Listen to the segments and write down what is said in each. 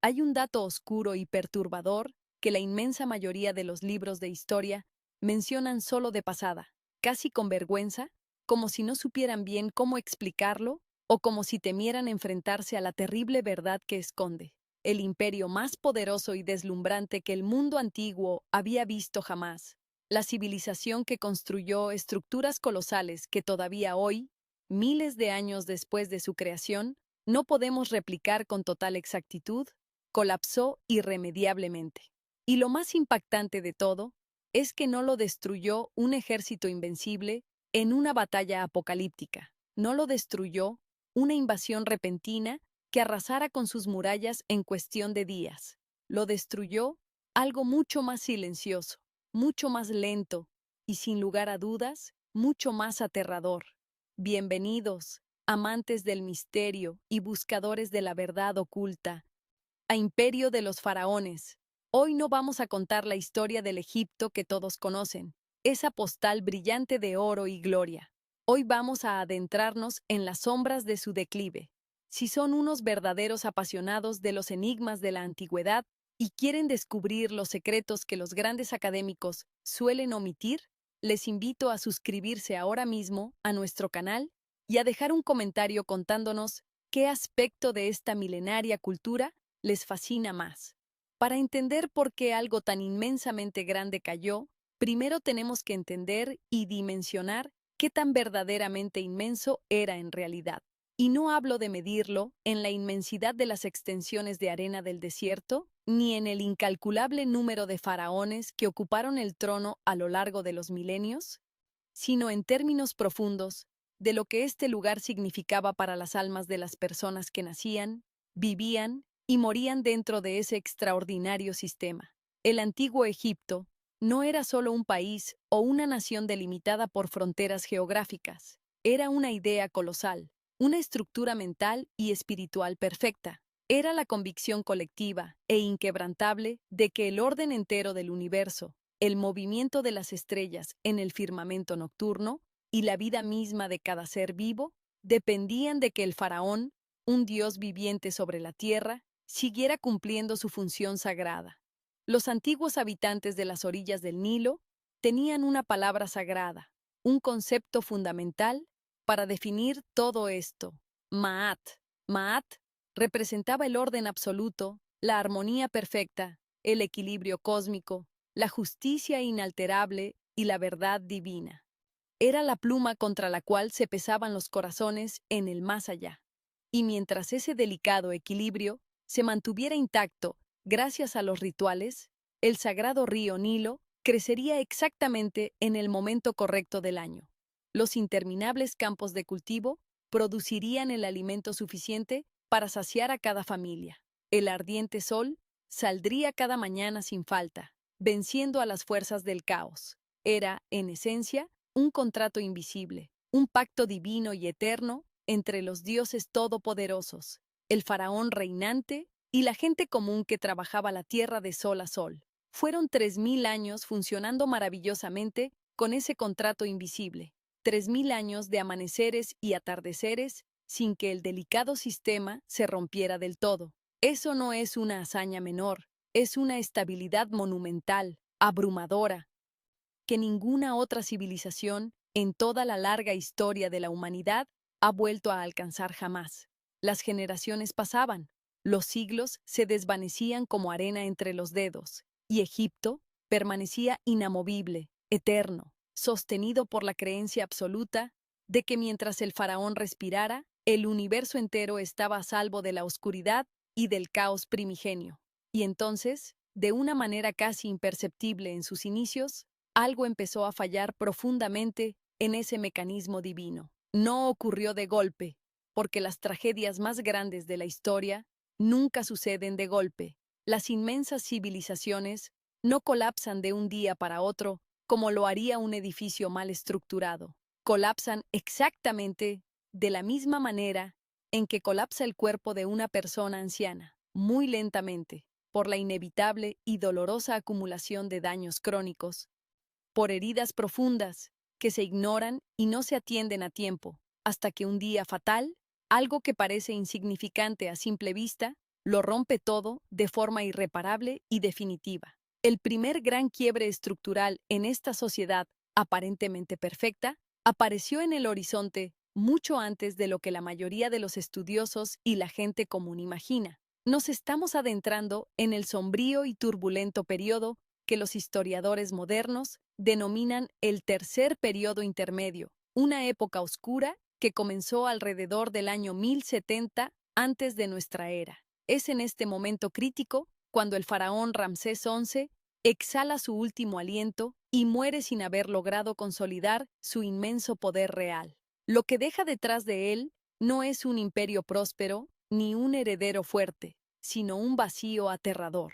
Hay un dato oscuro y perturbador que la inmensa mayoría de los libros de historia mencionan solo de pasada, casi con vergüenza, como si no supieran bien cómo explicarlo o como si temieran enfrentarse a la terrible verdad que esconde. El imperio más poderoso y deslumbrante que el mundo antiguo había visto jamás. La civilización que construyó estructuras colosales que todavía hoy, miles de años después de su creación, no podemos replicar con total exactitud, colapsó irremediablemente. Y lo más impactante de todo es que no lo destruyó un ejército invencible en una batalla apocalíptica, no lo destruyó una invasión repentina que arrasara con sus murallas en cuestión de días. Lo destruyó algo mucho más silencioso, mucho más lento y, sin lugar a dudas, mucho más aterrador. Bienvenidos, amantes del misterio y buscadores de la verdad oculta, a Imperio de los Faraones. Hoy no vamos a contar la historia del Egipto que todos conocen, esa postal brillante de oro y gloria. Hoy vamos a adentrarnos en las sombras de su declive. Si son unos verdaderos apasionados de los enigmas de la antigüedad y quieren descubrir los secretos que los grandes académicos suelen omitir, les invito a suscribirse ahora mismo a nuestro canal y a dejar un comentario contándonos qué aspecto de esta milenaria cultura les fascina más. Para entender por qué algo tan inmensamente grande cayó, primero tenemos que entender y dimensionar qué tan verdaderamente inmenso era en realidad. Y no hablo de medirlo en la inmensidad de las extensiones de arena del desierto, ni en el incalculable número de faraones que ocuparon el trono a lo largo de los milenios, sino en términos profundos de lo que este lugar significaba para las almas de las personas que nacían, vivían y morían dentro de ese extraordinario sistema. El antiguo Egipto no era solo un país o una nación delimitada por fronteras geográficas, era una idea colosal, una estructura mental y espiritual perfecta. Era la convicción colectiva e inquebrantable de que el orden entero del universo, el movimiento de las estrellas en el firmamento nocturno y la vida misma de cada ser vivo dependían de que el faraón, un dios viviente sobre la tierra, siguiera cumpliendo su función sagrada. Los antiguos habitantes de las orillas del Nilo tenían una palabra sagrada, un concepto fundamental para definir todo esto: Maat. Maat representaba el orden absoluto, la armonía perfecta, el equilibrio cósmico, la justicia inalterable y la verdad divina. Era la pluma contra la cual se pesaban los corazones en el más allá. Y mientras ese delicado equilibrio se mantuviera intacto gracias a los rituales, el sagrado río Nilo crecería exactamente en el momento correcto del año. Los interminables campos de cultivo producirían el alimento suficiente para saciar a cada familia. El ardiente sol saldría cada mañana sin falta, venciendo a las fuerzas del caos. Era, en esencia, un contrato invisible, un pacto divino y eterno entre los dioses todopoderosos, el faraón reinante y la gente común que trabajaba la tierra de sol a sol. Fueron 3000 años funcionando maravillosamente con ese contrato invisible, 3000 años de amaneceres y atardeceres sin que el delicado sistema se rompiera del todo. Eso no es una hazaña menor, es una estabilidad monumental, abrumadora, que ninguna otra civilización en toda la larga historia de la humanidad ha vuelto a alcanzar jamás. Las generaciones pasaban, los siglos se desvanecían como arena entre los dedos, y Egipto permanecía inamovible, eterno, sostenido por la creencia absoluta de que mientras el faraón respirara, el universo entero estaba a salvo de la oscuridad y del caos primigenio. Y entonces, de una manera casi imperceptible en sus inicios, algo empezó a fallar profundamente en ese mecanismo divino. No ocurrió de golpe, porque las tragedias más grandes de la historia nunca suceden de golpe. Las inmensas civilizaciones no colapsan de un día para otro como lo haría un edificio mal estructurado. Colapsan exactamente de la misma manera en que colapsa el cuerpo de una persona anciana, muy lentamente, por la inevitable y dolorosa acumulación de daños crónicos, por heridas profundas que se ignoran y no se atienden a tiempo, hasta que un día fatal, algo que parece insignificante a simple vista, lo rompe todo de forma irreparable y definitiva. El primer gran quiebre estructural en esta sociedad, aparentemente perfecta, apareció en el horizonte mucho antes de lo que la mayoría de los estudiosos y la gente común imagina. Nos estamos adentrando en el sombrío y turbulento periodo que los historiadores modernos denominan el tercer periodo intermedio, una época oscura que comenzó alrededor del año 1070 antes de nuestra era. Es en este momento crítico cuando el faraón Ramsés XI exhala su último aliento y muere sin haber logrado consolidar su inmenso poder real. Lo que deja detrás de él no es un imperio próspero ni un heredero fuerte, sino un vacío aterrador,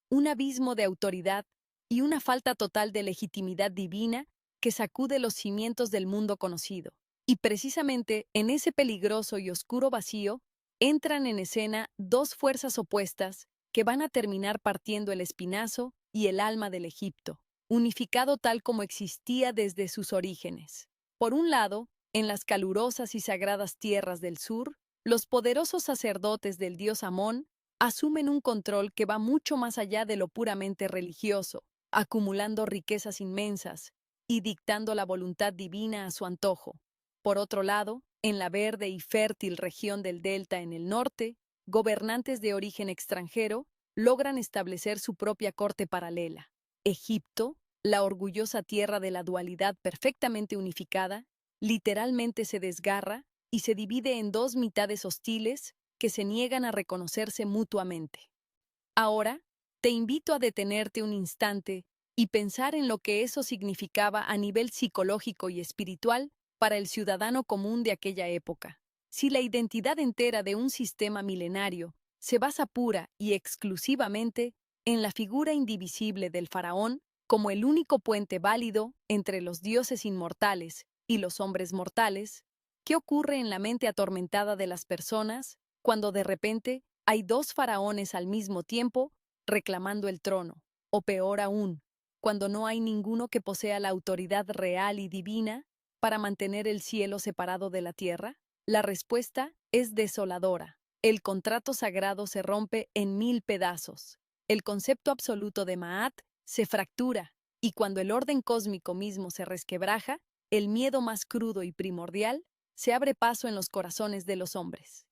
un abismo de autoridad y una falta total de legitimidad divina que sacude los cimientos del mundo conocido. Y precisamente en ese peligroso y oscuro vacío entran en escena dos fuerzas opuestas que van a terminar partiendo el espinazo y el alma del Egipto, unificado tal como existía desde sus orígenes. Por un lado, en las calurosas y sagradas tierras del sur, los poderosos sacerdotes del dios Amón asumen un control que va mucho más allá de lo puramente religioso, acumulando riquezas inmensas y dictando la voluntad divina a su antojo. Por otro lado, en la verde y fértil región del Delta en el norte, gobernantes de origen extranjero logran establecer su propia corte paralela. Egipto, la orgullosa tierra de la dualidad perfectamente unificada, literalmente se desgarra y se divide en dos mitades hostiles que se niegan a reconocerse mutuamente. Ahora, te invito a detenerte un instante y pensar en lo que eso significaba a nivel psicológico y espiritual para el ciudadano común de aquella época. Si la identidad entera de un sistema milenario se basa pura y exclusivamente en la figura indivisible del faraón como el único puente válido entre los dioses inmortales y los hombres mortales, ¿qué ocurre en la mente atormentada de las personas cuando de repente hay dos faraones al mismo tiempo reclamando el trono? O peor aún, cuando no hay ninguno que posea la autoridad real y divina para mantener el cielo separado de la tierra. La respuesta es desoladora. El contrato sagrado se rompe en 1000 pedazos. El concepto absoluto de Maat se fractura, y cuando el orden cósmico mismo se resquebraja, el miedo más crudo y primordial se abre paso en los corazones de los hombres.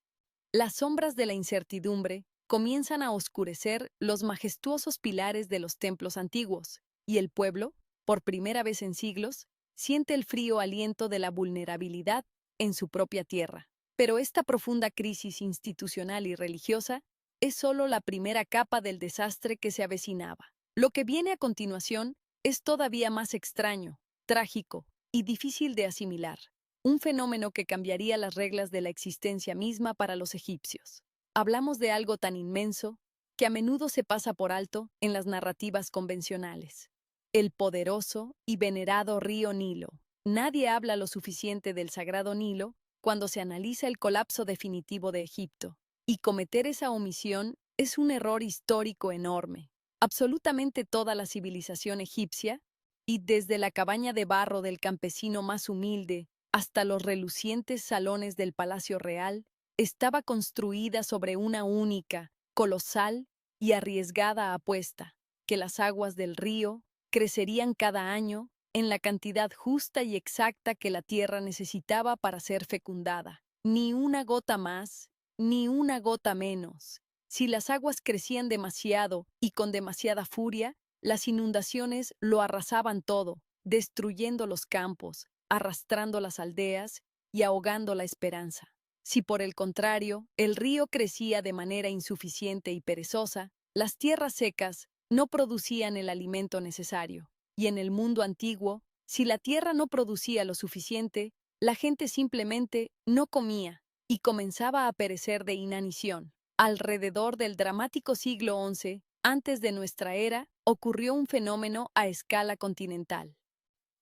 Las sombras de la incertidumbre comienzan a oscurecer los majestuosos pilares de los templos antiguos, y el pueblo, por primera vez en siglos, siente el frío aliento de la vulnerabilidad en su propia tierra. Pero esta profunda crisis institucional y religiosa es solo la primera capa del desastre que se avecinaba. Lo que viene a continuación es todavía más extraño, trágico y difícil de asimilar. Un fenómeno que cambiaría las reglas de la existencia misma para los egipcios. Hablamos de algo tan inmenso que a menudo se pasa por alto en las narrativas convencionales. El poderoso y venerado río Nilo. Nadie habla lo suficiente del sagrado Nilo cuando se analiza el colapso definitivo de Egipto. Y cometer esa omisión es un error histórico enorme. Absolutamente toda la civilización egipcia, y desde la cabaña de barro del campesino más humilde hasta los relucientes salones del Palacio Real, estaba construida sobre una única, colosal y arriesgada apuesta, que las aguas del río crecerían cada año en la cantidad justa y exacta que la tierra necesitaba para ser fecundada. Ni una gota más, ni una gota menos. Si las aguas crecían demasiado y con demasiada furia, las inundaciones lo arrasaban todo, destruyendo los campos, arrastrando las aldeas y ahogando la esperanza. Si por el contrario, el río crecía de manera insuficiente y perezosa, las tierras secas no producían el alimento necesario. Y en el mundo antiguo, si la tierra no producía lo suficiente, la gente simplemente no comía y comenzaba a perecer de inanición. Alrededor del dramático siglo XI, antes de nuestra era, ocurrió un fenómeno a escala continental.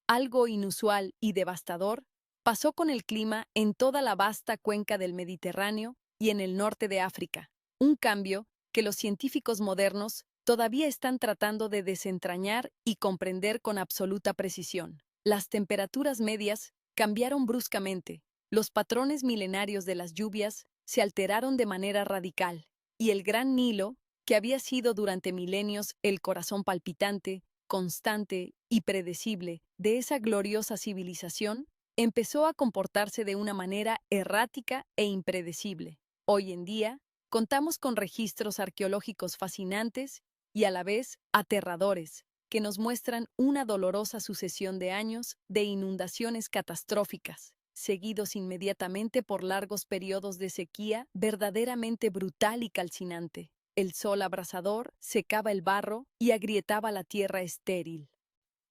Algo inusual y devastador pasó con el clima en toda la vasta cuenca del Mediterráneo y en el norte de África, un cambio que los científicos modernos todavía están tratando de desentrañar y comprender con absoluta precisión. Las temperaturas medias cambiaron bruscamente, los patrones milenarios de las lluvias se alteraron de manera radical, y el gran Nilo, que había sido durante milenios el corazón palpitante, constante y predecible de esa gloriosa civilización, empezó a comportarse de una manera errática e impredecible. Hoy en día, contamos con registros arqueológicos fascinantes y a la vez aterradores, que nos muestran una dolorosa sucesión de años de inundaciones catastróficas, seguidos inmediatamente por largos periodos de sequía verdaderamente brutal y calcinante. El sol abrasador secaba el barro y agrietaba la tierra estéril.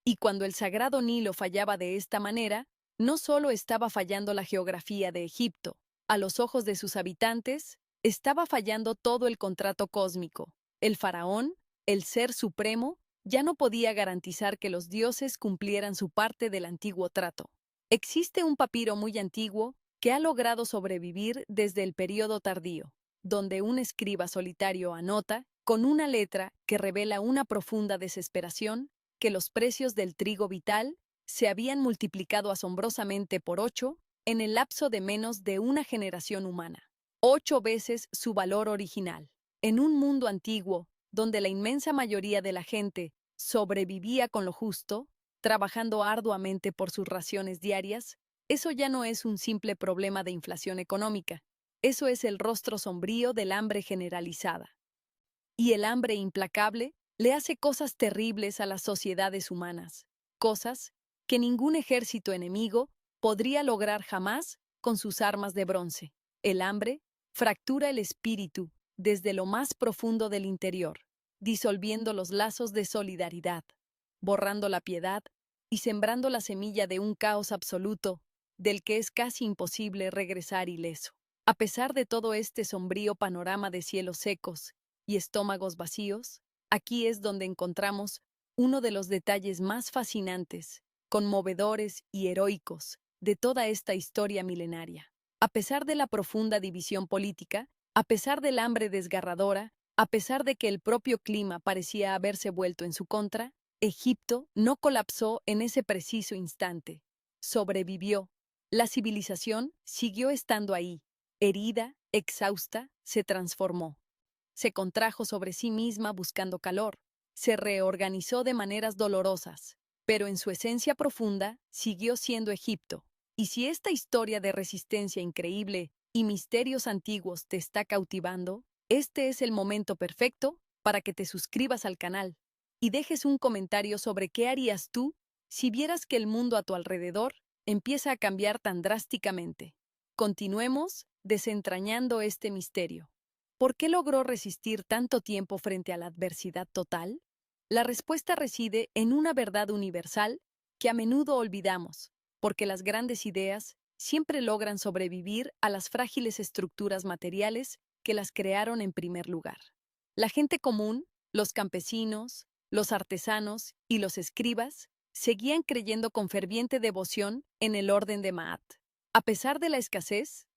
Y cuando el sagrado Nilo fallaba de esta manera, no solo estaba fallando la geografía de Egipto, a los ojos de sus habitantes, estaba fallando todo el contrato cósmico. El faraón, el ser supremo, ya no podía garantizar que los dioses cumplieran su parte del antiguo trato. Existe un papiro muy antiguo que ha logrado sobrevivir desde el período tardío, donde un escriba solitario anota, con una letra que revela una profunda desesperación, que los precios del trigo vital se habían multiplicado asombrosamente por 8 en el lapso de menos de una generación humana. 8 veces su valor original. En un mundo antiguo, donde la inmensa mayoría de la gente sobrevivía con lo justo, trabajando arduamente por sus raciones diarias, eso ya no es un simple problema de inflación económica. Eso es el rostro sombrío del hambre generalizada. Y el hambre implacable le hace cosas terribles a las sociedades humanas, cosas que ningún ejército enemigo podría lograr jamás con sus armas de bronce. El hambre fractura el espíritu desde lo más profundo del interior, disolviendo los lazos de solidaridad, borrando la piedad y sembrando la semilla de un caos absoluto del que es casi imposible regresar ileso. A pesar de todo este sombrío panorama de cielos secos y estómagos vacíos, aquí es donde encontramos uno de los detalles más fascinantes, conmovedores y heroicos de toda esta historia milenaria. A pesar de la profunda división política, a pesar del hambre desgarradora, a pesar de que el propio clima parecía haberse vuelto en su contra, Egipto no colapsó en ese preciso instante. Sobrevivió. La civilización siguió estando ahí. Herida, exhausta, se transformó. Se contrajo sobre sí misma buscando calor. Se reorganizó de maneras dolorosas, pero en su esencia profunda siguió siendo Egipto. Y si esta historia de resistencia increíble y misterios antiguos te está cautivando, este es el momento perfecto para que te suscribas al canal y dejes un comentario sobre qué harías tú si vieras que el mundo a tu alrededor empieza a cambiar tan drásticamente. Continuemos desentrañando este misterio. ¿Por qué logró resistir tanto tiempo frente a la adversidad total? La respuesta reside en una verdad universal que a menudo olvidamos, porque las grandes ideas siempre logran sobrevivir a las frágiles estructuras materiales que las crearon en primer lugar. La gente común, los campesinos, los artesanos y los escribas seguían creyendo con ferviente devoción en el orden de Maat. A pesar de la escasez,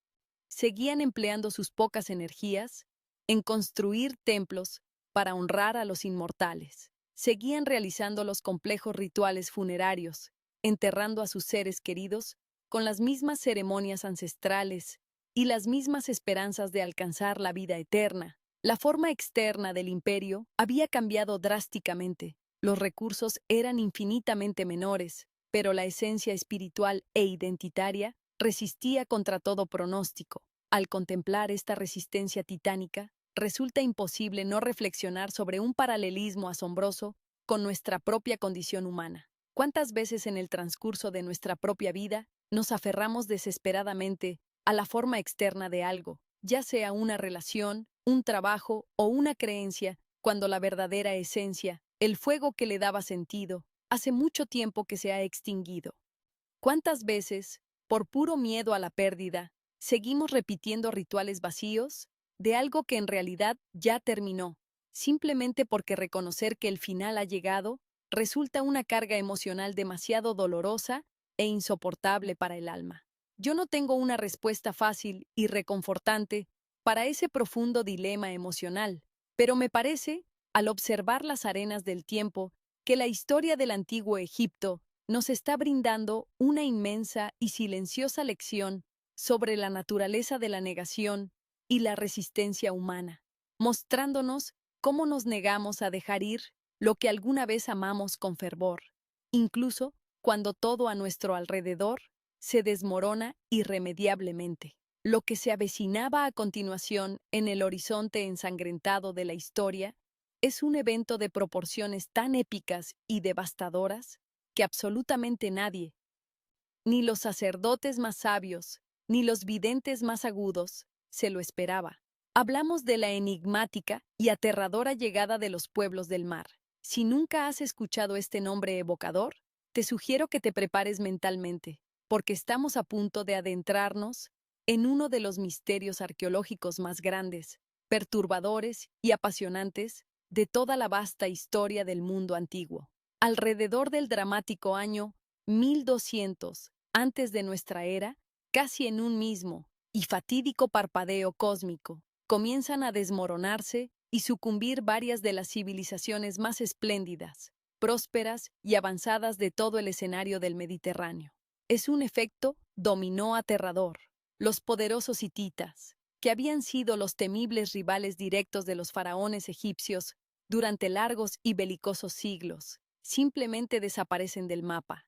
seguían empleando sus pocas energías en construir templos para honrar a los inmortales. Seguían realizando los complejos rituales funerarios, enterrando a sus seres queridos con las mismas ceremonias ancestrales y las mismas esperanzas de alcanzar la vida eterna. La forma externa del imperio había cambiado drásticamente. Los recursos eran infinitamente menores, pero la esencia espiritual e identitaria resistía contra todo pronóstico. Al contemplar esta resistencia titánica, resulta imposible no reflexionar sobre un paralelismo asombroso con nuestra propia condición humana. ¿Cuántas veces en el transcurso de nuestra propia vida nos aferramos desesperadamente a la forma externa de algo, ya sea una relación, un trabajo o una creencia, cuando la verdadera esencia, el fuego que le daba sentido, hace mucho tiempo que se ha extinguido? ¿Cuántas veces, por puro miedo a la pérdida, seguimos repitiendo rituales vacíos de algo que en realidad ya terminó, simplemente porque reconocer que el final ha llegado resulta una carga emocional demasiado dolorosa e insoportable para el alma? Yo no tengo una respuesta fácil y reconfortante para ese profundo dilema emocional, pero me parece, al observar las arenas del tiempo, que la historia del antiguo Egipto nos está brindando una inmensa y silenciosa lección sobre la naturaleza de la negación y la resistencia humana, mostrándonos cómo nos negamos a dejar ir lo que alguna vez amamos con fervor, incluso cuando todo a nuestro alrededor se desmorona irremediablemente. Lo que se avecinaba a continuación en el horizonte ensangrentado de la historia es un evento de proporciones tan épicas y devastadoras que absolutamente nadie, ni los sacerdotes más sabios, ni los videntes más agudos, se lo esperaba. Hablamos de la enigmática y aterradora llegada de los pueblos del mar. Si nunca has escuchado este nombre evocador, te sugiero que te prepares mentalmente, porque estamos a punto de adentrarnos en uno de los misterios arqueológicos más grandes, perturbadores y apasionantes de toda la vasta historia del mundo antiguo. Alrededor del dramático año 1200 antes de nuestra era, casi en un mismo y fatídico parpadeo cósmico, comienzan a desmoronarse y sucumbir varias de las civilizaciones más espléndidas, prósperas y avanzadas de todo el escenario del Mediterráneo. Es un efecto dominó aterrador. Los poderosos hititas, que habían sido los temibles rivales directos de los faraones egipcios durante largos y belicosos siglos, simplemente desaparecen del mapa,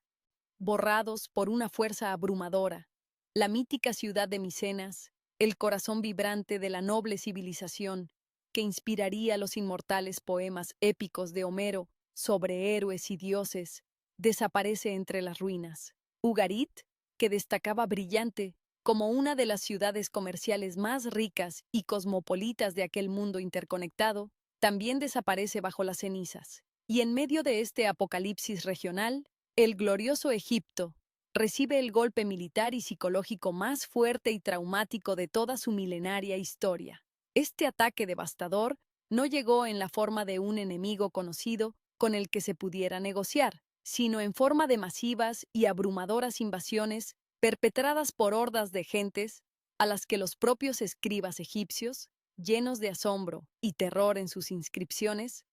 borrados por una fuerza abrumadora. La mítica ciudad de Micenas, el corazón vibrante de la noble civilización que inspiraría los inmortales poemas épicos de Homero sobre héroes y dioses, desaparece entre las ruinas. Ugarit, que destacaba brillante como una de las ciudades comerciales más ricas y cosmopolitas de aquel mundo interconectado, también desaparece bajo las cenizas. Y en medio de este apocalipsis regional, el glorioso Egipto recibe el golpe militar y psicológico más fuerte y traumático de toda su milenaria historia. Este ataque devastador no llegó en la forma de un enemigo conocido con el que se pudiera negociar, sino en forma de masivas y abrumadoras invasiones perpetradas por hordas de gentes a las que los propios escribas egipcios, llenos de asombro y terror en sus inscripciones,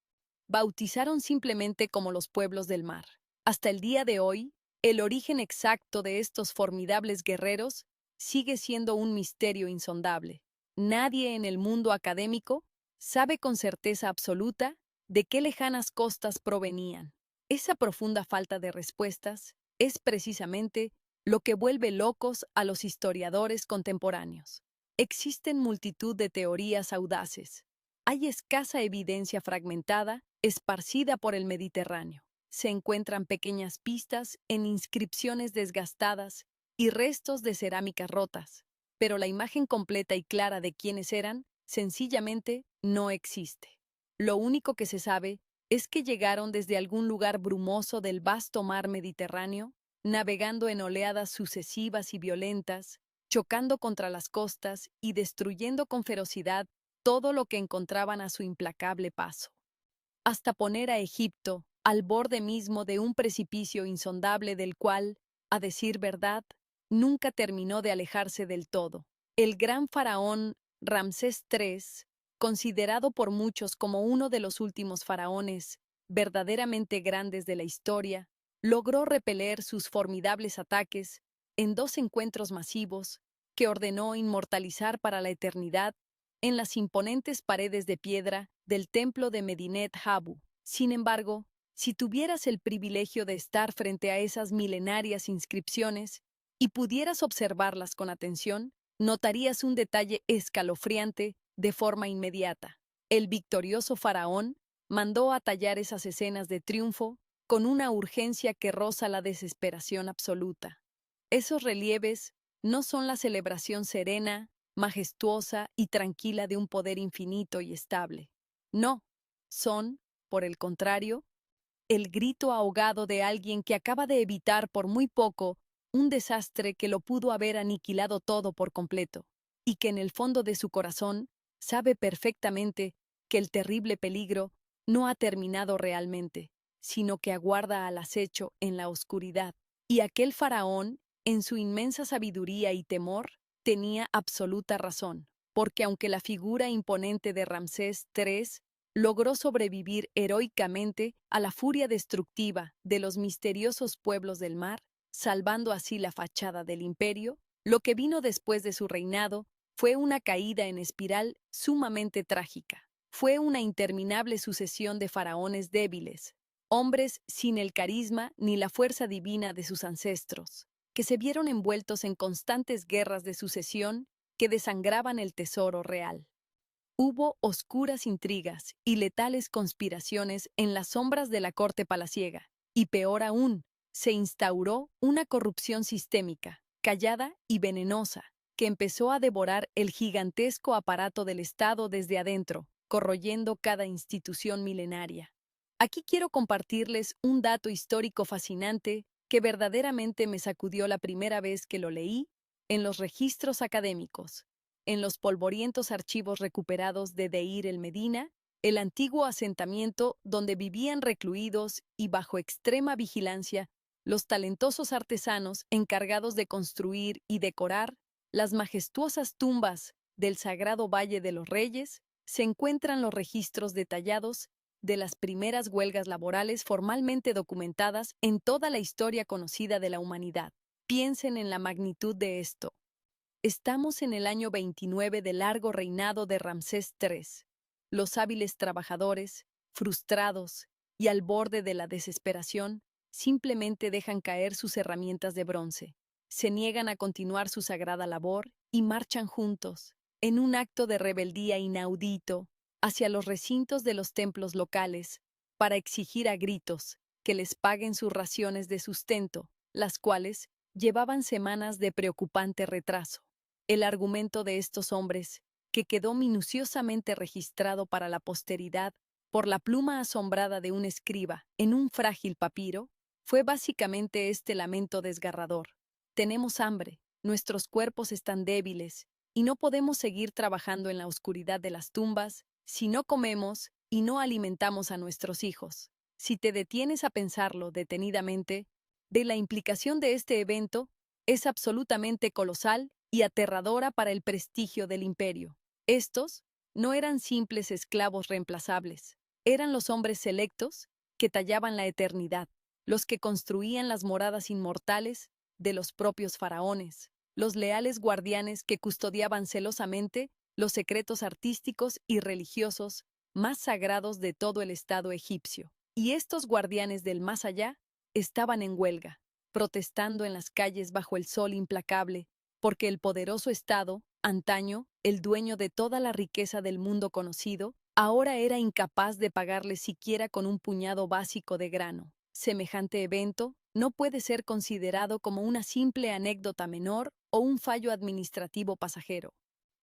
bautizaron simplemente como los pueblos del mar. Hasta el día de hoy, el origen exacto de estos formidables guerreros sigue siendo un misterio insondable. Nadie en el mundo académico sabe con certeza absoluta de qué lejanas costas provenían. Esa profunda falta de respuestas es precisamente lo que vuelve locos a los historiadores contemporáneos. Existen multitud de teorías audaces. Hay escasa evidencia fragmentada, esparcida por el Mediterráneo. Se encuentran pequeñas pistas en inscripciones desgastadas y restos de cerámicas rotas, pero la imagen completa y clara de quiénes eran, sencillamente, no existe. Lo único que se sabe es que llegaron desde algún lugar brumoso del vasto mar Mediterráneo, navegando en oleadas sucesivas y violentas, chocando contra las costas y destruyendo con ferocidad todo lo que encontraban a su implacable paso, hasta poner a Egipto al borde mismo de un precipicio insondable del cual, a decir verdad, nunca terminó de alejarse del todo. El gran faraón Ramsés III, considerado por muchos como uno de los últimos faraones verdaderamente grandes de la historia, logró repeler sus formidables ataques en dos encuentros masivos que ordenó inmortalizar para la eternidad en las imponentes paredes de piedra del templo de Medinet Habu. Sin embargo, si tuvieras el privilegio de estar frente a esas milenarias inscripciones y pudieras observarlas con atención, notarías un detalle escalofriante de forma inmediata. El victorioso faraón mandó a tallar esas escenas de triunfo con una urgencia que roza la desesperación absoluta. Esos relieves no son la celebración serena, majestuosa y tranquila de un poder infinito y estable. No, son, por el contrario, el grito ahogado de alguien que acaba de evitar por muy poco un desastre que lo pudo haber aniquilado todo por completo, y que en el fondo de su corazón sabe perfectamente que el terrible peligro no ha terminado realmente, sino que aguarda al acecho en la oscuridad. Y aquel faraón, en su inmensa sabiduría y temor, tenía absoluta razón, porque aunque la figura imponente de Ramsés III logró sobrevivir heroicamente a la furia destructiva de los misteriosos pueblos del mar, salvando así la fachada del imperio, lo que vino después de su reinado fue una caída en espiral sumamente trágica. Fue una interminable sucesión de faraones débiles, hombres sin el carisma ni la fuerza divina de sus ancestros, que se vieron envueltos en constantes guerras de sucesión que desangraban el tesoro real. Hubo oscuras intrigas y letales conspiraciones en las sombras de la corte palaciega, y peor aún, se instauró una corrupción sistémica, callada y venenosa, que empezó a devorar el gigantesco aparato del Estado desde adentro, corroyendo cada institución milenaria. Aquí quiero compartirles un dato histórico fascinante que verdaderamente me sacudió la primera vez que lo leí en los registros académicos. En los polvorientos archivos recuperados de Deir el Medina, el antiguo asentamiento donde vivían recluidos y bajo extrema vigilancia los talentosos artesanos encargados de construir y decorar las majestuosas tumbas del Sagrado Valle de los Reyes, se encuentran los registros detallados de las primeras huelgas laborales formalmente documentadas en toda la historia conocida de la humanidad. Piensen en la magnitud de esto. Estamos en el año 29 del largo reinado de Ramsés III. Los hábiles trabajadores, frustrados y al borde de la desesperación, simplemente dejan caer sus herramientas de bronce, se niegan a continuar su sagrada labor y marchan juntos, en un acto de rebeldía inaudito, hacia los recintos de los templos locales, para exigir a gritos que les paguen sus raciones de sustento, las cuales llevaban semanas de preocupante retraso. El argumento de estos hombres, que quedó minuciosamente registrado para la posteridad por la pluma asombrada de un escriba en un frágil papiro, fue básicamente este lamento desgarrador. Tenemos hambre, nuestros cuerpos están débiles, y no podemos seguir trabajando en la oscuridad de las tumbas si no comemos y no alimentamos a nuestros hijos. Si te detienes a pensarlo detenidamente, de la implicación de este evento es absolutamente colosal y aterradora para el prestigio del imperio. Estos no eran simples esclavos reemplazables, eran los hombres selectos que tallaban la eternidad, los que construían las moradas inmortales de los propios faraones, los leales guardianes que custodiaban celosamente los secretos artísticos y religiosos más sagrados de todo el Estado egipcio. Y estos guardianes del más allá estaban en huelga, protestando en las calles bajo el sol implacable, porque el poderoso Estado, antaño el dueño de toda la riqueza del mundo conocido, ahora era incapaz de pagarles siquiera con un puñado básico de grano. Semejante evento no puede ser considerado como una simple anécdota menor o un fallo administrativo pasajero.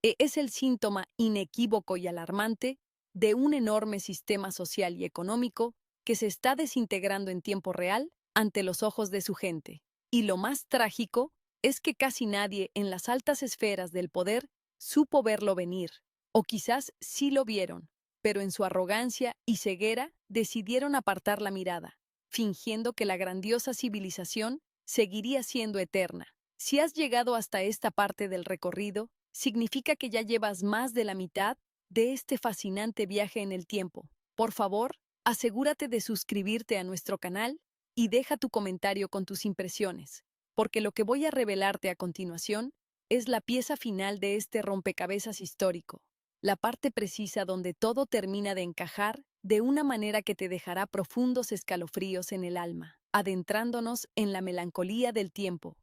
Es el síntoma inequívoco y alarmante de un enorme sistema social y económico que se está desintegrando en tiempo real ante los ojos de su gente. Y lo más trágico es que casi nadie en las altas esferas del poder supo verlo venir, o quizás sí lo vieron, pero en su arrogancia y ceguera decidieron apartar la mirada, fingiendo que la grandiosa civilización seguiría siendo eterna. Si has llegado hasta esta parte del recorrido, significa que ya llevas más de la mitad de este fascinante viaje en el tiempo. Por favor, asegúrate de suscribirte a nuestro canal y deja tu comentario con tus impresiones, porque lo que voy a revelarte a continuación es la pieza final de este rompecabezas histórico, la parte precisa donde todo termina de encajar de una manera que te dejará profundos escalofríos en el alma, adentrándonos en la melancolía del tiempo.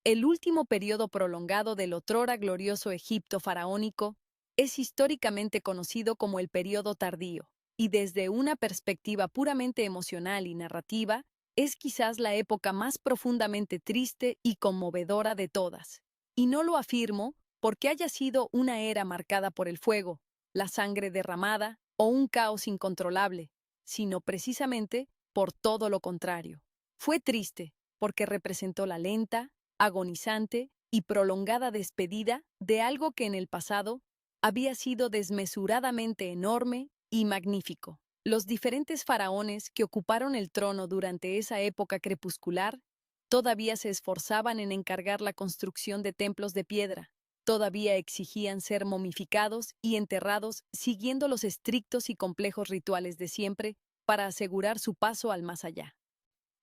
El último periodo prolongado del otrora glorioso Egipto faraónico es históricamente conocido como el periodo tardío, y desde una perspectiva puramente emocional y narrativa, es quizás la época más profundamente triste y conmovedora de todas. Y no lo afirmo porque haya sido una era marcada por el fuego, la sangre derramada o un caos incontrolable, sino precisamente por todo lo contrario. Fue triste porque representó la lenta, agonizante y prolongada despedida de algo que en el pasado había sido desmesuradamente enorme y magnífico. Los diferentes faraones que ocuparon el trono durante esa época crepuscular todavía se esforzaban en encargar la construcción de templos de piedra, todavía exigían ser momificados y enterrados siguiendo los estrictos y complejos rituales de siempre para asegurar su paso al más allá.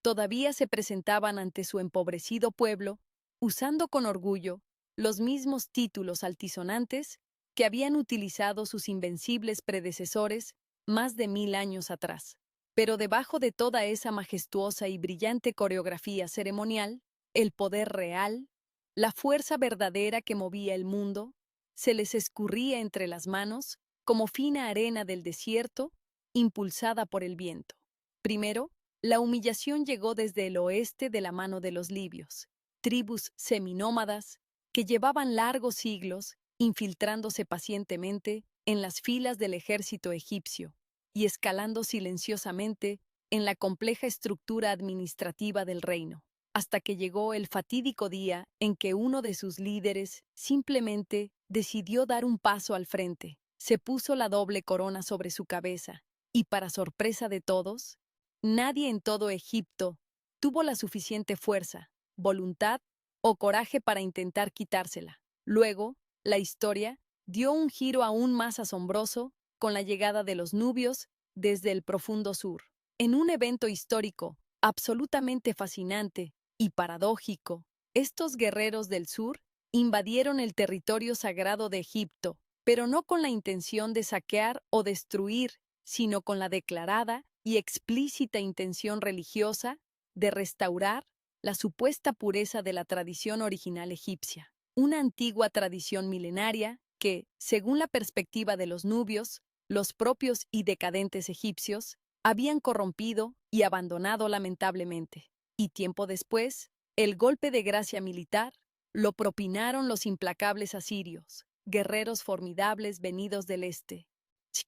Todavía se presentaban ante su empobrecido pueblo, usando con orgullo los mismos títulos altisonantes que habían utilizado sus invencibles predecesores más de 1000 años atrás. Pero debajo de toda esa majestuosa y brillante coreografía ceremonial, el poder real, la fuerza verdadera que movía el mundo, se les escurría entre las manos como fina arena del desierto, impulsada por el viento. Primero, la humillación llegó desde el oeste de la mano de los libios, tribus seminómadas que llevaban largos siglos infiltrándose pacientemente en las filas del ejército egipcio y escalando silenciosamente en la compleja estructura administrativa del reino, hasta que llegó el fatídico día en que uno de sus líderes simplemente decidió dar un paso al frente, se puso la doble corona sobre su cabeza, y para sorpresa de todos, nadie en todo Egipto tuvo la suficiente fuerza, voluntad o coraje para intentar quitársela. Luego, la historia dio un giro aún más asombroso con la llegada de los nubios desde el profundo sur. En un evento histórico absolutamente fascinante y paradójico, estos guerreros del sur invadieron el territorio sagrado de Egipto, pero no con la intención de saquear o destruir, sino con la declarada y explícita intención religiosa de restaurar la supuesta pureza de la tradición original egipcia, una antigua tradición milenaria que, según la perspectiva de los nubios, los propios y decadentes egipcios, habían corrompido y abandonado lamentablemente. Y tiempo después, el golpe de gracia militar lo propinaron los implacables asirios, guerreros formidables venidos del este,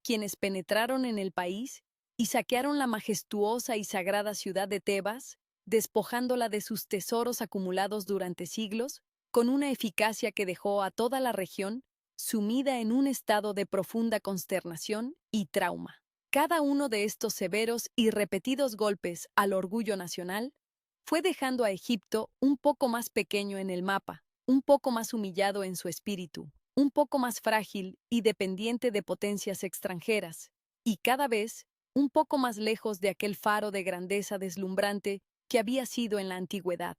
quienes penetraron en el país y saquearon la majestuosa y sagrada ciudad de Tebas, despojándola de sus tesoros acumulados durante siglos, con una eficacia que dejó a toda la región sumida en un estado de profunda consternación y trauma. Cada uno de estos severos y repetidos golpes al orgullo nacional fue dejando a Egipto un poco más pequeño en el mapa, un poco más humillado en su espíritu, un poco más frágil y dependiente de potencias extranjeras, y cada vez un poco más lejos de aquel faro de grandeza deslumbrante que había sido en la antigüedad.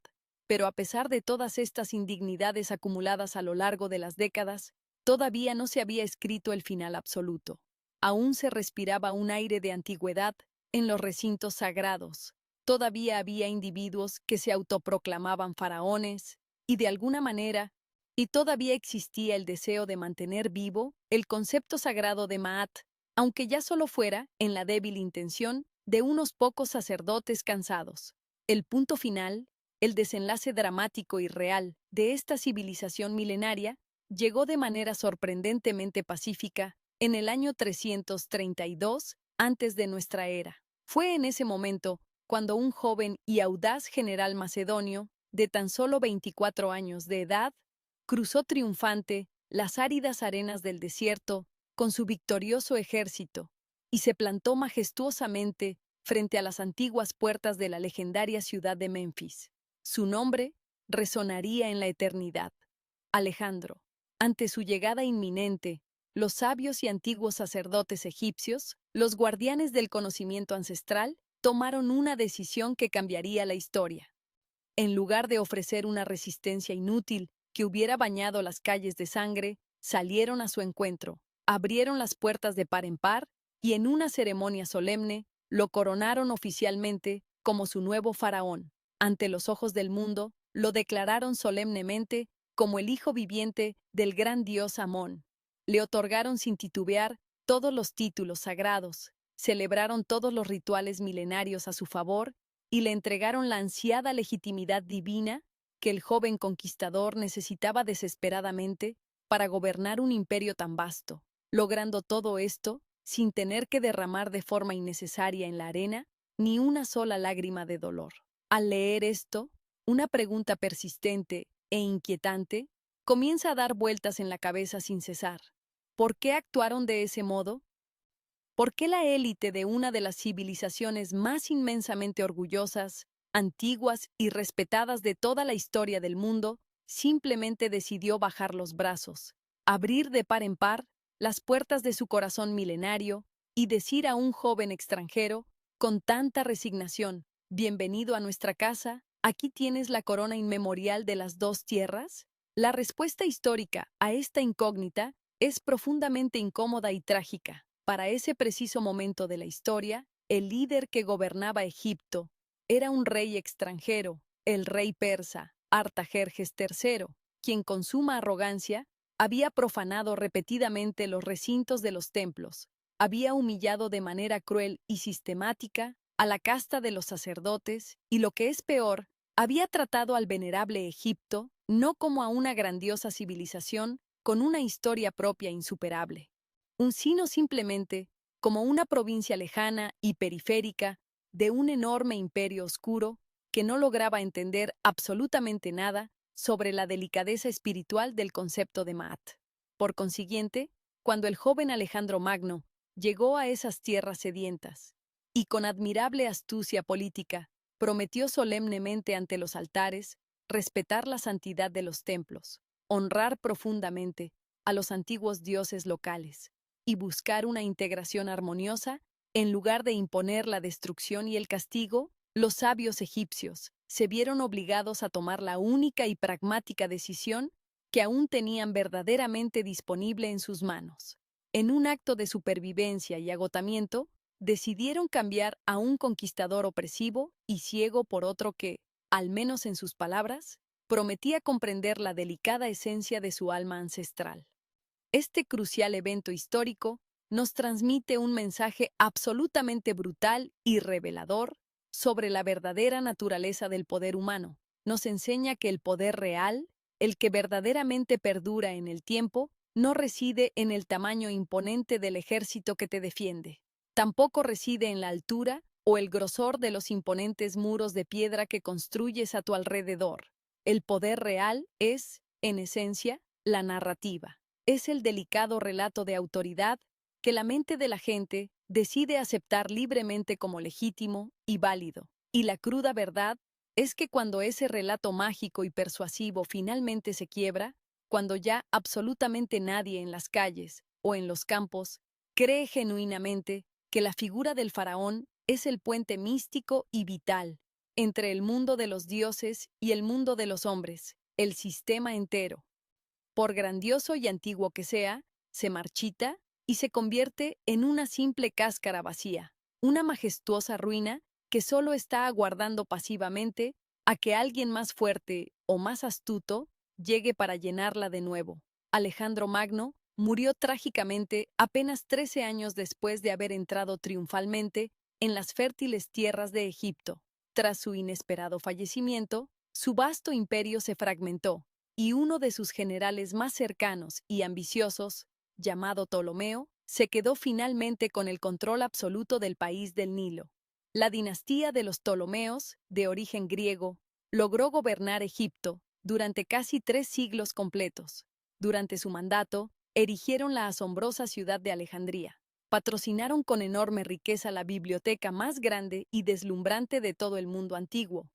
Pero a pesar de todas estas indignidades acumuladas a lo largo de las décadas, todavía no se había escrito el final absoluto. Aún se respiraba un aire de antigüedad en los recintos sagrados. Todavía había individuos que se autoproclamaban faraones, y de alguna manera, y todavía existía el deseo de mantener vivo el concepto sagrado de Maat, aunque ya solo fuera en la débil intención de unos pocos sacerdotes cansados. El punto final, el desenlace dramático y real de esta civilización milenaria, llegó de manera sorprendentemente pacífica en el año 332 antes de nuestra era. Fue en ese momento cuando un joven y audaz general macedonio, de tan solo 24 años de edad, cruzó triunfante las áridas arenas del desierto con su victorioso ejército y se plantó majestuosamente frente a las antiguas puertas de la legendaria ciudad de Menfis. Su nombre resonaría en la eternidad. Alejandro. Ante su llegada inminente, los sabios y antiguos sacerdotes egipcios, los guardianes del conocimiento ancestral, tomaron una decisión que cambiaría la historia. En lugar de ofrecer una resistencia inútil que hubiera bañado las calles de sangre, salieron a su encuentro, abrieron las puertas de par en par y en una ceremonia solemne lo coronaron oficialmente como su nuevo faraón. Ante los ojos del mundo, lo declararon solemnemente como el hijo viviente del gran dios Amón. Le otorgaron sin titubear todos los títulos sagrados, celebraron todos los rituales milenarios a su favor y le entregaron la ansiada legitimidad divina que el joven conquistador necesitaba desesperadamente para gobernar un imperio tan vasto, logrando todo esto sin tener que derramar de forma innecesaria en la arena ni una sola lágrima de dolor. Al leer esto, una pregunta persistente e inquietante comienza a dar vueltas en la cabeza sin cesar. ¿Por qué actuaron de ese modo? ¿Por qué la élite de una de las civilizaciones más inmensamente orgullosas, antiguas y respetadas de toda la historia del mundo simplemente decidió bajar los brazos, abrir de par en par las puertas de su corazón milenario y decir a un joven extranjero, con tanta resignación, bienvenido a nuestra casa, aquí tienes la corona inmemorial de las dos tierras? La respuesta histórica a esta incógnita es profundamente incómoda y trágica. Para ese preciso momento de la historia, el líder que gobernaba Egipto era un rey extranjero, el rey persa, Artajerjes III, quien con suma arrogancia había profanado repetidamente los recintos de los templos, había humillado de manera cruel y sistemática a la casta de los sacerdotes y, lo que es peor, había tratado al venerable Egipto no como a una grandiosa civilización con una historia propia insuperable, sino simplemente como una provincia lejana y periférica de un enorme imperio oscuro que no lograba entender absolutamente nada sobre la delicadeza espiritual del concepto de Maat. Por consiguiente, cuando el joven Alejandro Magno llegó a esas tierras sedientas y con admirable astucia política prometió solemnemente ante los altares respetar la santidad de los templos, honrar profundamente a los antiguos dioses locales y buscar una integración armoniosa, en lugar de imponer la destrucción y el castigo, los sabios egipcios se vieron obligados a tomar la única y pragmática decisión que aún tenían verdaderamente disponible en sus manos. En un acto de supervivencia y agotamiento, decidieron cambiar a un conquistador opresivo y ciego por otro que, al menos en sus palabras, prometía comprender la delicada esencia de su alma ancestral. Este crucial evento histórico nos transmite un mensaje absolutamente brutal y revelador sobre la verdadera naturaleza del poder humano. Nos enseña que el poder real, el que verdaderamente perdura en el tiempo, no reside en el tamaño imponente del ejército que te defiende. Tampoco reside en la altura o el grosor de los imponentes muros de piedra que construyes a tu alrededor. El poder real es, en esencia, la narrativa. Es el delicado relato de autoridad que la mente de la gente decide aceptar libremente como legítimo y válido. Y la cruda verdad es que cuando ese relato mágico y persuasivo finalmente se quiebra, cuando ya absolutamente nadie en las calles o en los campos cree genuinamente que la figura del faraón es el puente místico y vital entre el mundo de los dioses y el mundo de los hombres, el sistema entero, por grandioso y antiguo que sea, se marchita y se convierte en una simple cáscara vacía, una majestuosa ruina que solo está aguardando pasivamente a que alguien más fuerte o más astuto llegue para llenarla de nuevo. Alejandro Magno murió trágicamente apenas 13 años después de haber entrado triunfalmente en las fértiles tierras de Egipto. Tras su inesperado fallecimiento, su vasto imperio se fragmentó, y uno de sus generales más cercanos y ambiciosos, llamado Ptolomeo, se quedó finalmente con el control absoluto del país del Nilo. La dinastía de los Ptolomeos, de origen griego, logró gobernar Egipto durante casi 3 siglos completos. Durante su mandato, erigieron la asombrosa ciudad de Alejandría. Patrocinaron con enorme riqueza la biblioteca más grande y deslumbrante de todo el mundo antiguo,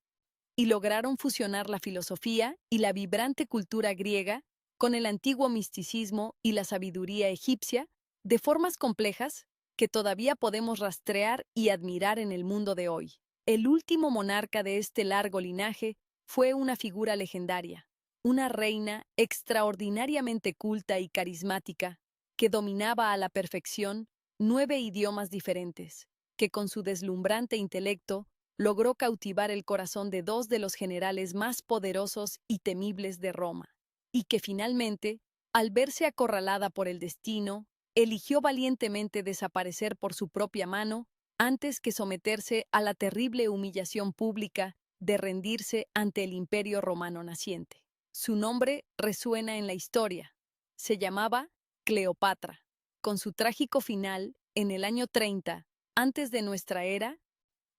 y lograron fusionar la filosofía y la vibrante cultura griega con el antiguo misticismo y la sabiduría egipcia de formas complejas que todavía podemos rastrear y admirar en el mundo de hoy. El último monarca de este largo linaje fue una figura legendaria, una reina extraordinariamente culta y carismática que dominaba a la perfección 9 idiomas diferentes, que con su deslumbrante intelecto logró cautivar el corazón de 2 de los generales más poderosos y temibles de Roma, y que finalmente, al verse acorralada por el destino, eligió valientemente desaparecer por su propia mano antes que someterse a la terrible humillación pública de rendirse ante el imperio romano naciente. Su nombre resuena en la historia. Se llamaba Cleopatra. Con su trágico final, en el año 30, antes de nuestra era,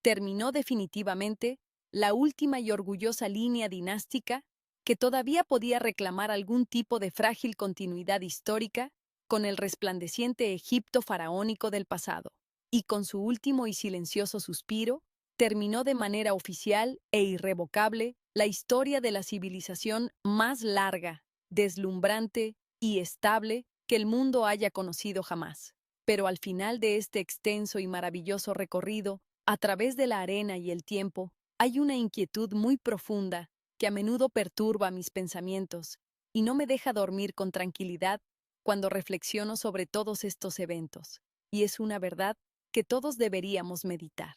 terminó definitivamente la última y orgullosa línea dinástica que todavía podía reclamar algún tipo de frágil continuidad histórica con el resplandeciente Egipto faraónico del pasado, y con su último y silencioso suspiro, terminó de manera oficial e irrevocable la historia de la civilización más larga, deslumbrante y estable que el mundo haya conocido jamás. Pero al final de este extenso y maravilloso recorrido, a través de la arena y el tiempo, hay una inquietud muy profunda que a menudo perturba mis pensamientos y no me deja dormir con tranquilidad cuando reflexiono sobre todos estos eventos, y es una verdad que todos deberíamos meditar.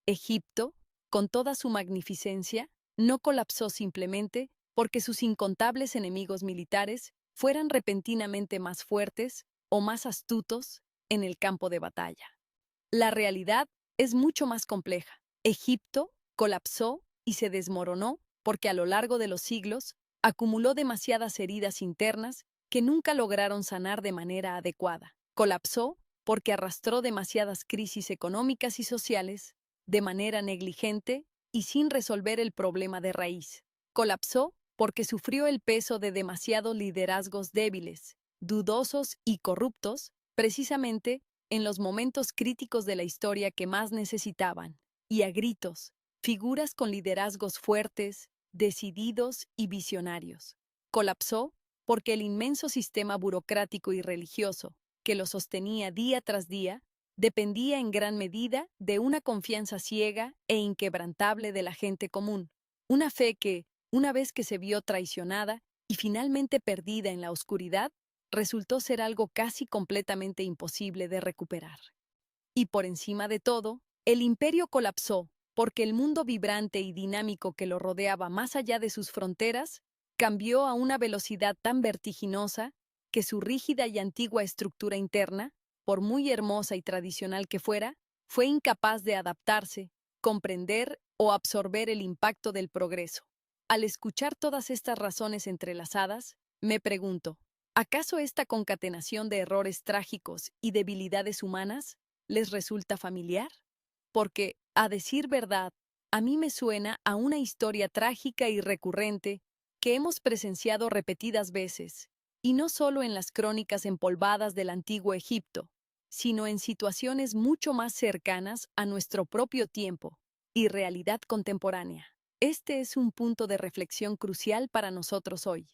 Egipto, con toda su magnificencia, no colapsó simplemente porque sus incontables enemigos militares fueran repentinamente más fuertes o más astutos en el campo de batalla. La realidad es mucho más compleja. Egipto colapsó y se desmoronó porque a lo largo de los siglos acumuló demasiadas heridas internas que nunca lograron sanar de manera adecuada. Colapsó porque arrastró demasiadas crisis económicas y sociales de manera negligente y sin resolver el problema de raíz. Colapsó porque sufrió el peso de demasiados liderazgos débiles, dudosos y corruptos, precisamente en los momentos críticos de la historia que más necesitaban, y a gritos, figuras con liderazgos fuertes, decididos y visionarios. Colapsó porque el inmenso sistema burocrático y religioso que lo sostenía día tras día dependía en gran medida de una confianza ciega e inquebrantable de la gente común, una fe que, una vez que se vio traicionada y finalmente perdida en la oscuridad, resultó ser algo casi completamente imposible de recuperar. Y por encima de todo, el imperio colapsó porque el mundo vibrante y dinámico que lo rodeaba más allá de sus fronteras cambió a una velocidad tan vertiginosa que su rígida y antigua estructura interna, por muy hermosa y tradicional que fuera, fue incapaz de adaptarse, comprender o absorber el impacto del progreso. Al escuchar todas estas razones entrelazadas, me pregunto, ¿acaso esta concatenación de errores trágicos y debilidades humanas les resulta familiar? Porque, a decir verdad, a mí me suena a una historia trágica y recurrente que hemos presenciado repetidas veces, y no solo en las crónicas empolvadas del antiguo Egipto, sino en situaciones mucho más cercanas a nuestro propio tiempo y realidad contemporánea. Este es un punto de reflexión crucial para nosotros hoy.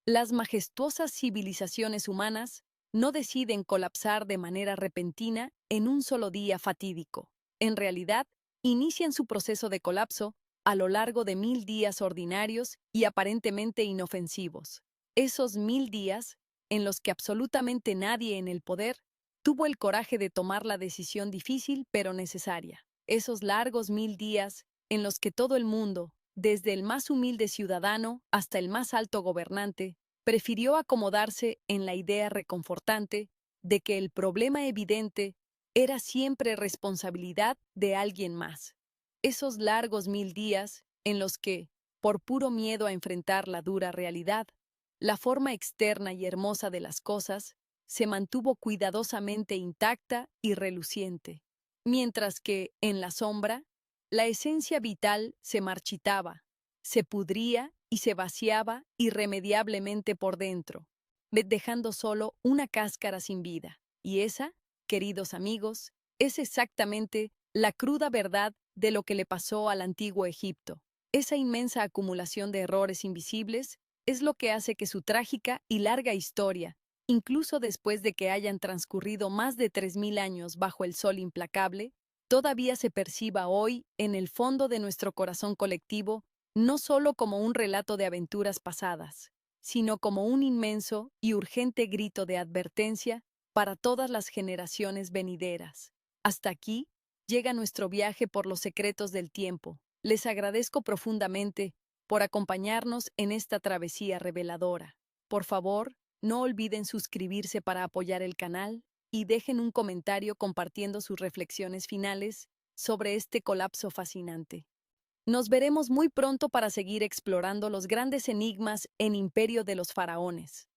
Las majestuosas civilizaciones humanas no deciden colapsar de manera repentina en un solo día fatídico. En realidad, inician su proceso de colapso a lo largo de 1000 días ordinarios y aparentemente inofensivos. Esos 1000 días en los que absolutamente nadie en el poder tuvo el coraje de tomar la decisión difícil pero necesaria. Esos largos 1000 días en los que todo el mundo, desde el más humilde ciudadano hasta el más alto gobernante, prefirió acomodarse en la idea reconfortante de que el problema evidente era siempre responsabilidad de alguien más. Esos largos 1000 días en los que, por puro miedo a enfrentar la dura realidad, la forma externa y hermosa de las cosas se mantuvo cuidadosamente intacta y reluciente, mientras que, en la sombra, la esencia vital se marchitaba, se pudría y se vaciaba irremediablemente por dentro, dejando solo una cáscara sin vida. Y esa, queridos amigos, es exactamente la cruda verdad de lo que le pasó al antiguo Egipto. Esa inmensa acumulación de errores invisibles es lo que hace que su trágica y larga historia, incluso después de que hayan transcurrido más de 3000 años bajo el sol implacable, todavía se perciba hoy en el fondo de nuestro corazón colectivo, no solo como un relato de aventuras pasadas, sino como un inmenso y urgente grito de advertencia para todas las generaciones venideras. Hasta aquí llega nuestro viaje por los secretos del tiempo. Les agradezco profundamente por acompañarnos en esta travesía reveladora. Por favor, no olviden suscribirse para apoyar el canal y dejen un comentario compartiendo sus reflexiones finales sobre este colapso fascinante. Nos veremos muy pronto para seguir explorando los grandes enigmas en Imperio de los Faraones.